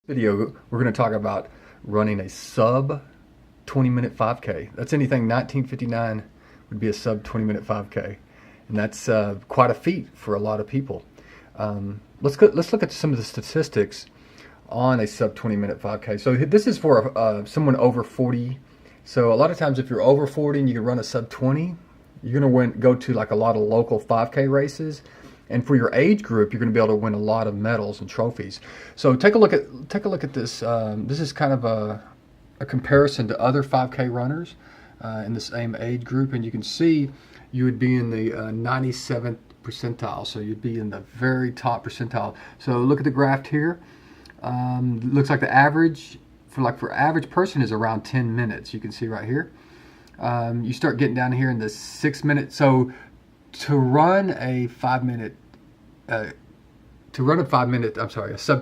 Video, we're going to talk about running a sub 20-minute 5K. That's anything 1959 would be a sub 20-minute 5K, and that's quite a feat for a lot of people. Let's look at some of the statistics on a sub 20-minute 5K. So this is for someone over 40. So a lot of times, if you're over 40 and you can run a sub 20, you're going to go to like a lot of local 5K races. And for your age group, you're going to be able to win a lot of medals and trophies. So take a look at this. This is kind of a comparison to other 5K runners in the same age group, and you can see you would be in the 97th percentile. So you'd be in the very top percentile. So look at the graph here. Looks like the average for average person is around 10 minutes. You can see right here. You start getting down here in the 6 minutes. So to run a 5 minute, a sub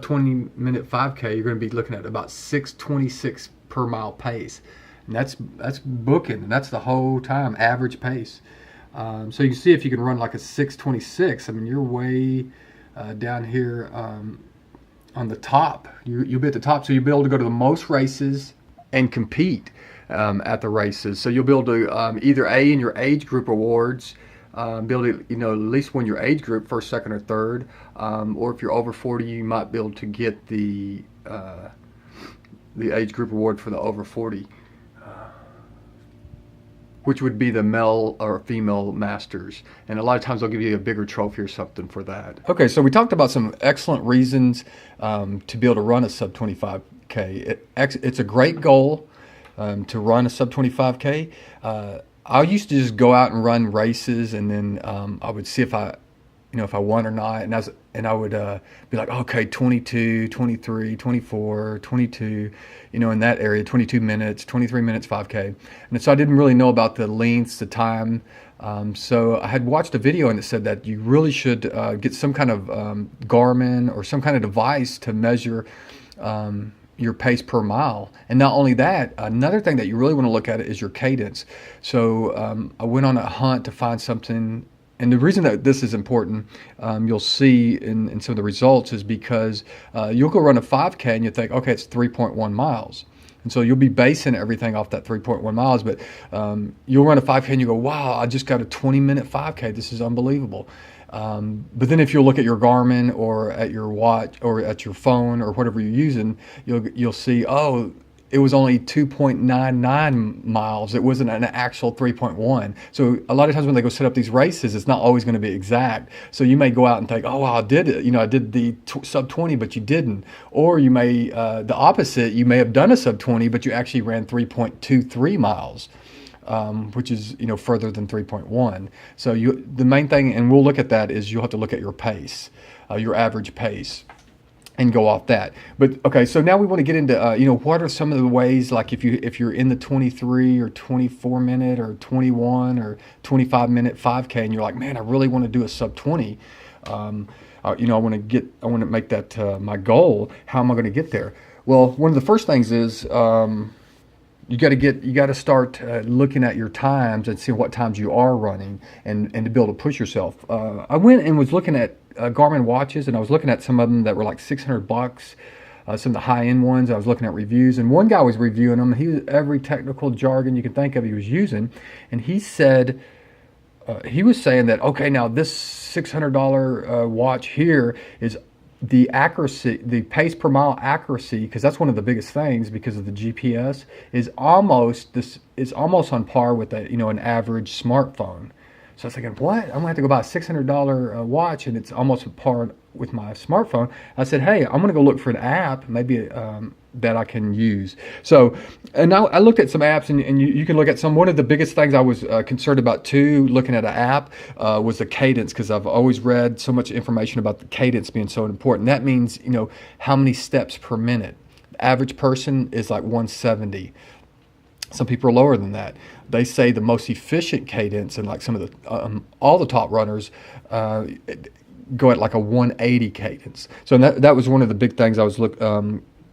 20-minute 5K, you're going to be looking at about 6:26 per mile pace, and that's booking, and that's the whole time average pace. So you can see if you can run like a 6:26. I mean, you're way down here on the top. You'll be at the top, so you'll be able to go to the most races and compete at the races. So you'll be able to either A, in your age group awards, be able to at least win your age group, first, second, or third, or if you're over 40, you might be able to get the age group award for the over 40, which would be the male or female masters, and a lot of times they'll give you a bigger trophy or something for that. Okay, so we talked about some excellent reasons to be able to run a sub 25K. It's a great goal to run a sub 25K. I used to just go out and run races, and then I would see if I won or not, and I would be like, okay, 22, 23, 24, 22, in that area, 22 minutes, 23 minutes 5K. And so I didn't really know about the lengths, the time. So I had watched a video, and it said that you really should get some kind of Garmin or some kind of device to measure your pace per mile. And not only that, another thing that you really want to look at is your cadence. So I went on a hunt to find something, and the reason that this is important, you'll see in some of the results, is because you'll go run a 5K and you think, okay, it's 3.1 miles. And so you'll be basing everything off that 3.1 miles, but you'll run a 5K and you go, wow, I just got a 20-minute 5K. This is unbelievable. But then if you look at your Garmin or at your watch or at your phone or whatever you're using, you'll see, oh, it was only 2.99 miles. It wasn't an actual 3.1. So a lot of times when they go set up these races, it's not always going to be exact. So you may go out and think, oh, well, I did it. I did the sub 20, but you didn't. Or you may, the opposite, you may have done a sub 20, but you actually ran 3.23 miles. Which is further than 3.1. So the main thing, and we'll look at that, is you'll have to look at your pace, your average pace, and go off that. But okay, so now we want to get into what are some of the ways, like if you're in the 23 or 24 minute or 21 or 25 minute 5K, and you're like, man, I really want to do a sub 20. I want to make that my goal. How am I going to get there? Well, one of the first things is you got to start looking at your times and see what times you are running, and to be able to push yourself. I went and was looking at Garmin watches, and I was looking at some of them that were like $600, some of the high-end ones. I was looking at reviews, and one guy was reviewing them. He was every technical jargon you can think of he was using, and he said, he was saying that, okay, now this $600 watch here is the accuracy, the pace per mile accuracy, because that's one of the biggest things because of the GPS, is almost on par with an average smartphone. So I was thinking, what? I'm gonna have to go buy a $600 watch, and it's almost at par with my smartphone. I said, hey, I'm gonna go look for an app, maybe that I can use. So, and I looked at some apps, and you can look at some. One of the biggest things I was concerned about too, looking at an app, was the cadence, because I've always read so much information about the cadence being so important. That means, how many steps per minute. The average person is like 170. Some people are lower than that. They say the most efficient cadence, and like some of the all the top runners go at like a 180 cadence. So that was one of the big things I was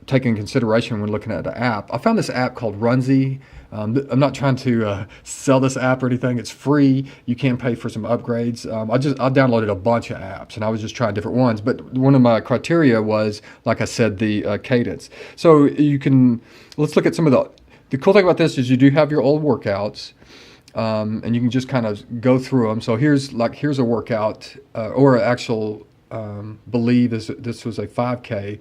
take in consideration when looking at the app. I found this app called Runzy. I'm not trying to sell this app or anything. It's free. You can pay for some upgrades. I downloaded a bunch of apps, and I was just trying different ones. But one of my criteria was, like I said, the cadence. So let's look at some of the cool thing about this is you do have your old workouts, and you can just kind of go through them. So here's a workout or an actual believe this was a 5K.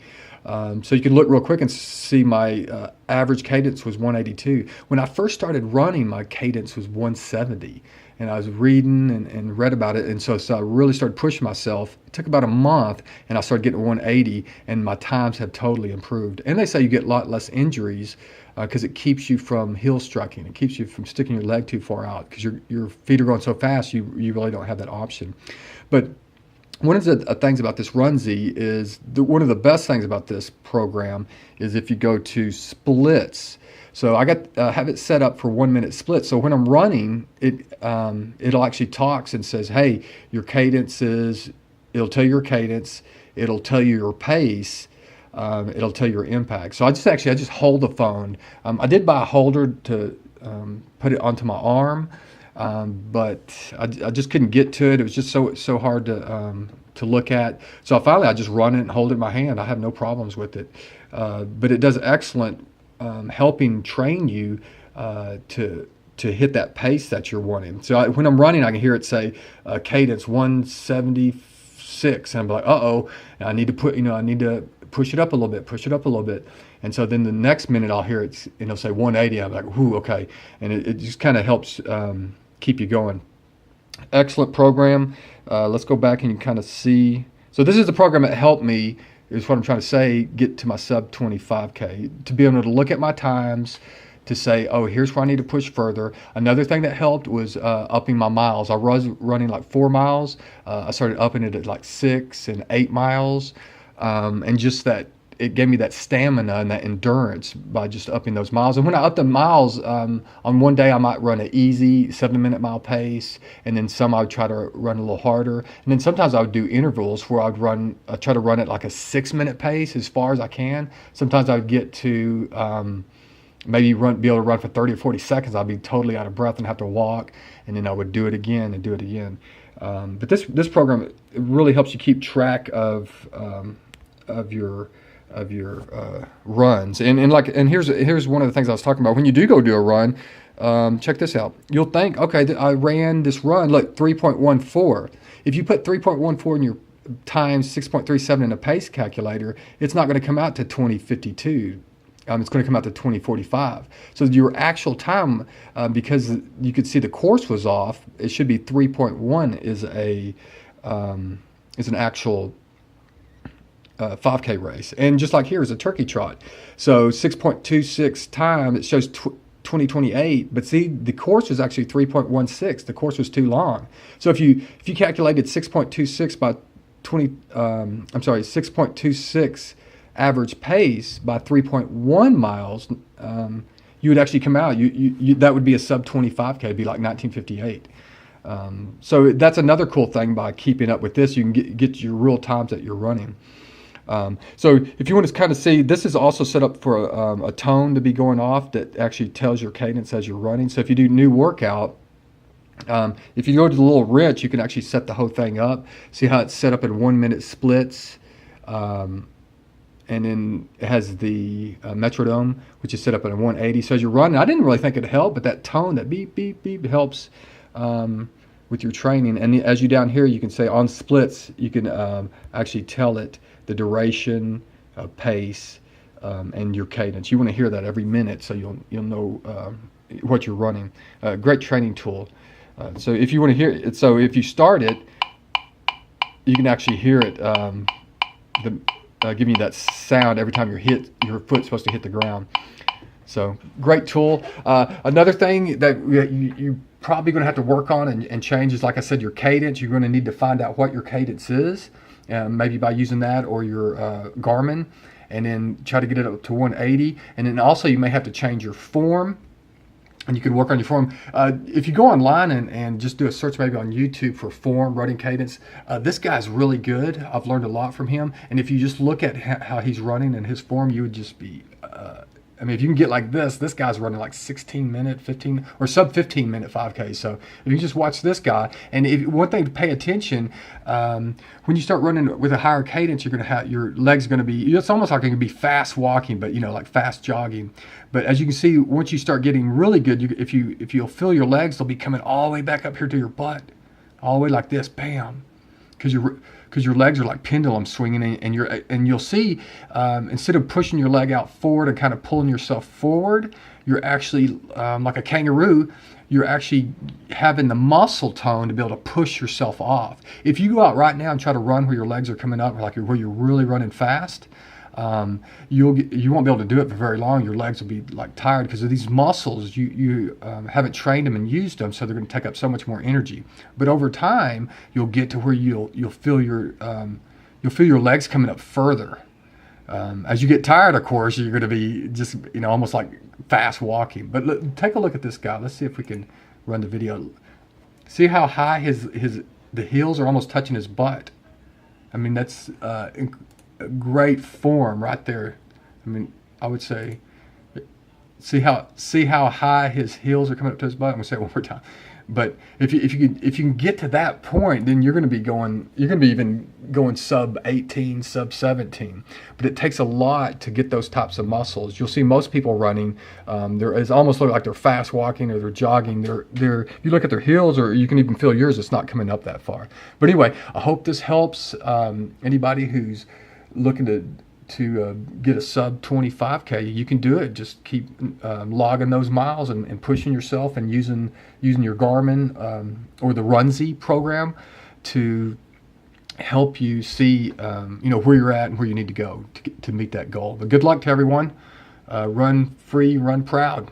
So you can look real quick and see my average cadence was 182. When I first started running, my cadence was 170. And I was reading and read about it. And so I really started pushing myself. It took about a month, and I started getting to 180, and my times have totally improved. And they say you get a lot less injuries because it keeps you from heel striking. It keeps you from sticking your leg too far out because your feet are going so fast, you really don't have that option. But one of the things about this Runzy is one of the best things about this program is if you go to splits. So I have it set up for 1 minute splits. So when I'm running, it'll actually talks and says, "Hey, your cadence is." It'll tell you your cadence. It'll tell you your pace. It'll tell you your impact. So I just hold the phone. I did buy a holder to put it onto my arm. But I just couldn't get to it. It was just so hard to look at. So finally, I just run it and hold it in my hand. I have no problems with it. But it does excellent helping train you to hit that pace that you're wanting. So when I'm running, I can hear it say cadence 176, and I'm like, uh-oh, I need to push it up a little bit, push it up a little bit. And so then the next minute I'll hear it, and it'll say 180. I'm like, whoo, okay. And it just kind of helps keep you going. Excellent program. Let's go back and you kind of see. So this is the program that helped me, is what I'm trying to say, get to my sub 25K, to be able to look at my times, to say, oh, here's where I need to push further. Another thing that helped was upping my miles. I was running like 4 miles. I started upping it at like 6 and 8 miles. And just that, it gave me that stamina and that endurance by just upping those miles. And when I up the miles, on one day I might run an easy 7-minute mile pace, and then some I would try to run a little harder. And then sometimes I would do intervals where I try to run at like a 6-minute pace as far as I can. Sometimes I would get to be able to run for 30 or 40 seconds. I'd be totally out of breath and have to walk, and then I would do it again and do it again. But this program, it really helps you keep track of your runs, and here's one of the things I was talking about. When you do go do a run, check this out. You'll think, okay, I ran this run, look, 3.14. If you put 3.14 in your times 6.37 in a pace calculator, it's not going to come out to 20:52. It's going to come out to 20:45. So your actual time, because you could see the course was off, it should be 3.1 is an actual 5K race. And just like here is a turkey trot. So 6.26 time, it shows 2028, but see, the course was actually 3.16. The course was too long. So if you calculated 6.26 by 6.26 average pace by 3.1 miles, you would actually come out. You that would be a sub 25K, it'd be like 1958. So that's another cool thing by keeping up with this. You can get your real times that you're running. So if you want to kind of see, this is also set up for a tone to be going off that actually tells your cadence as you're running. So if you do new workout, if you go to the little wrench, you can actually set the whole thing up. See how it's set up in 1 minute splits. And then it has the metronome, which is set up at a 180. So as you're running, I didn't really think it'd help, but that tone, that beep, beep, beep, helps with your training. And as you down here, you can say on splits, you can actually tell it the duration, pace, and your cadence. You want to hear that every minute so you'll know what you're running. Great training tool. So if you want to hear it, so if you start it, you can actually hear it giving you that sound every time your foot's supposed to hit the ground. So great tool. Another thing that you probably going to have to work on and change is, like I said, your cadence. You're going to need to find out what your cadence is, maybe by using that or your Garmin, and then try to get it up to 180. And then also you may have to change your form. and you can work on your form. If you go online and just do a search maybe on YouTube for form, running cadence, this guy's really good. I've learned a lot from him. And if you just look at how he's running and his form, you would just be, I mean, if you can get like this guy's running like 16-minute, 15 or sub 15-minute 5K. So if you just watch this guy, and one thing to pay attention, when you start running with a higher cadence, you're going to have your legs are going to be. It's almost like it can be fast walking, but like fast jogging. But as you can see, once you start getting really good, if you'll feel your legs, they'll be coming all the way back up here to your butt, all the way like this, bam, because your legs are like pendulum swinging, and you'll see instead of pushing your leg out forward and kind of pulling yourself forward, you're actually like a kangaroo. You're actually having the muscle tone to be able to push yourself off. If you go out right now and try to run where your legs are coming up, like where you're really running fast, you won't be able to do it for very long. Your legs will be like tired because of these muscles. You haven't trained them and used them, so they're going to take up so much more energy. But over time, you'll get to where you'll feel your legs coming up further. As you get tired, of course, you're going to be just almost like fast walking. But take a look at this guy. Let's see if we can run the video. See how high the heels are almost touching his butt. I mean, that's a great form right there. I mean, I would say, see how high his heels are coming up to his butt. I'm gonna say it one more time. But if you can get to that point, then you're going to be even going sub 18, sub 17. But it takes a lot to get those types of muscles. You'll see most people running, it's almost look like they're fast walking or they're jogging. You look at their heels, or you can even feel yours. It's not coming up that far. But anyway, I hope this helps anybody who's looking to get a sub 25K. You can do it. Just keep logging those miles and pushing yourself, and using your Garmin or the Runzy program to help you see where you're at and where you need to go to meet that goal. But good luck to everyone. Run free, run proud.